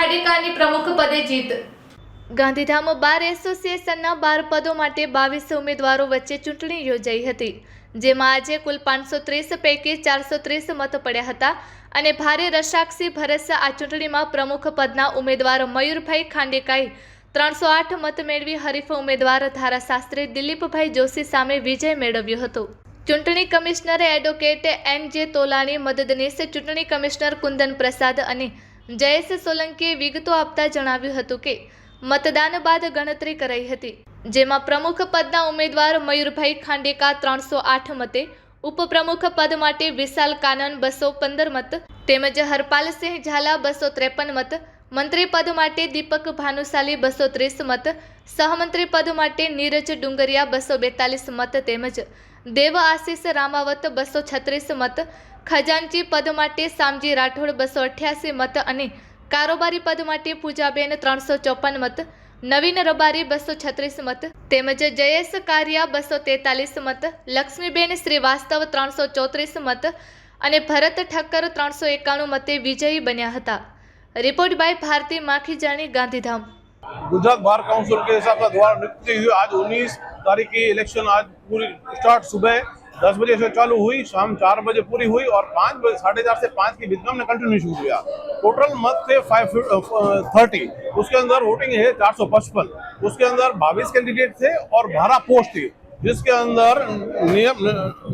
ખાડીકાની પ્રમુખ પદે જીત। ગાંધીધામ બાર એસોસિએશનના 12 પદો માટે 22 ઉમેદવારો વચ્ચે ચૂંટણી યોજાઈ હતી, જેમાં આજે કુલ 530 પૈકી 430 મત પડ્યા હતા અને ભારે રસાક્ષી ભરસે આ ચૂંટણીમાં પ્રમુખ પદના ઉમેદવાર મયુરભાઈ ખાંડેકાએ 308 મત મેળવી હરીફ ઉમેદવાર ધારાશાસ્ત્રી દિલીપભાઈ જોશી સામે વિજય મેળવ્યો હતો। ચૂંટણી કમિશનર એડવોકેટ એન.જે. તોલાણી, મદદનીશ ચૂંટણી કમિશનર કુંદન પ્રસાદ અને જયેશ સોલંકીએ વિગતો આપતા જણાવ્યું હતું કે મતદાન બાદ ગણતરી કરાઈ હતી, જેમાં પ્રમુખ પદના ઉમેદવાર મયુરભાઈ ખાંડેકા 308 મતે, ઉપપ્રમુખ પદ માટે વિશાલ કાનન 215 મત તેમજ હરપાલસિંહ ઝાલા 253 મત, મંત્રી પદ માટે દીપક ભાનુશાલી 230 મત, સહમંત્રી પદ માટે નીરજ ડુંગરિયા 242 મત તેમજ દેવ આશીષ રામાવત 236 મત, ખજાનચી પદ માટે શામજી રાઠોડ 288 મત અને કારોબારી પદ માટે પૂજાબેન 354 મત, નવીન રબારી 236 મત તેમજ જયેશ કારિયા 243 મત, લક્ષ્મીબેન શ્રીવાસ્તવ 334 મત અને ભરત ઠક્કર 391 મતે વિજયી બન્યા હતા। Report by Bharti Makhijani, Gandhidham. Gujarat bar council के हिसाब से द्वारा नियुक्ति हुई। आज 19 तारीख की इलेक्शन आज पूरी स्टार्ट सुबह 10 बजे से चालू हुई, शाम 4 बजे पूरी हुई और 5 बजे 4:30 से 5 की बीच में कंटिन्यू शुरू हुआ। टोटल मत थे 530, उसके अंदर वोटिंग है 455, उसके अंदर 22 कैंडिडेट थे और 12 पोस्ट थी, जिसके अंदर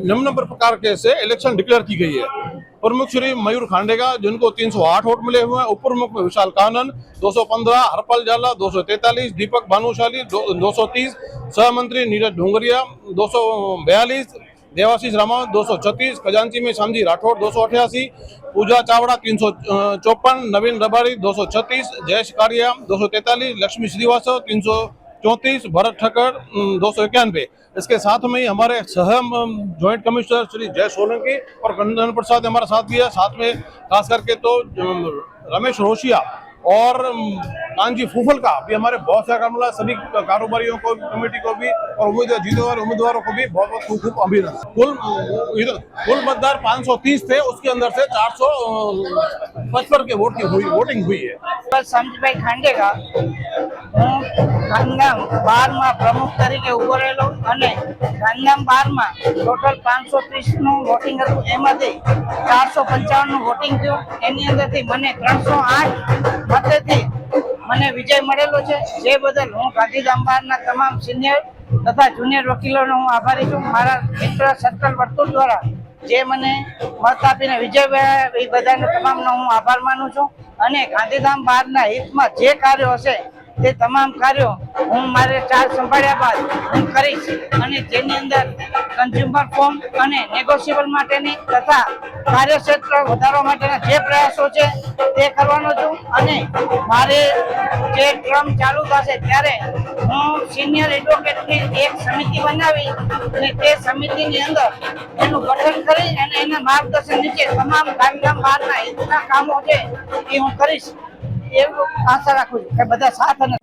निम्न प्रकार के से इलेक्शन डिक्लेयर की गई है। प्रमुख श्री मयूर खांडेका जिनको 308 वोट मिले हुए हैं, उप प्रमुख में विशाल कानन 215, हरपाल झाला 243, दीपक भानुशाली 230, सहमंत्री नीरज डोंगरिया 242, देवाशीष रामावत 236, खजांची में शामजी राठौड़ 288, पूजा चावड़ा 354, नवीन रबारी 236, जयेश कारिया 243, लक्ष्मी श्रीवास्तव 334, भरत ठक्कर 291। इसके साथ में ही हमारे सह ज्वाइंट कमिश्नर श्री जय सोलंकी और कुंदन प्रसाद हमारा साथ दिया। साथ में खास करके तो रमेश रोशिया और कांजी फूफल का भी हमारे बहुत सारा काम मिला। सभी कारोबारियों को, कमेटी को भी और जीते हुए उम्मीदवारों को भी बहुत बहुत खूब खूब अभिनंदन। कुल मतदार 530 थे, उसके अंदर से 455 के वोटिंग हुई है। શામજીભાઈ ખાંડેકા, હું ગાંધીધામ 12 પ્રમુખ તરીકે ઉભો રહેલો અને ગાંધીધામ 12 ટોટલ 530નું વોટિંગ હતું, એમાંથી 455નું વોટિંગ થયું। એની અંદરથી મને 308 મતેથી મને વિજય મળેલો છે, જે બદલ હું ગાંધીધામ 12ના તમામ સિનિયર તથા જુનિયર વકીલોનો હું આભારી છું। મારા મિત્ર સર્કલ વર્તુળ દ્વારા જે મને મત આપીને વિજય એ બધાને તમામનો હું આભાર માનું છું અને ગાંધીધામ 12ના હિતમાં જે કાર્યો હશે તે તમામ કાર્યો હું મારે ચાર્જ સંભાળ્યા બાદ હું કરીશ અને જેની અંદર કન્ઝ્યુમર ફોર્મ અને નેગોશિયેબલ માટેની તથા કાર્યક્ષેત્ર વધારવા માટેના જે પ્રયાસો છે તે કરવાનો છું અને મારે જે ટર્મ ચાલુ થશે ત્યારે હું સિનિયર એડવોકેટની એક સમિતિ બનાવી અને તે સમિતિની અંદર એનું ગઠન કરી અને એના માર્ગદર્શન નીચે તમામ ગાંધીધામ 12ના હિતના કામો છે એ હું કરીશ, એવું આશા રાખું છું કે બધા સાથ અને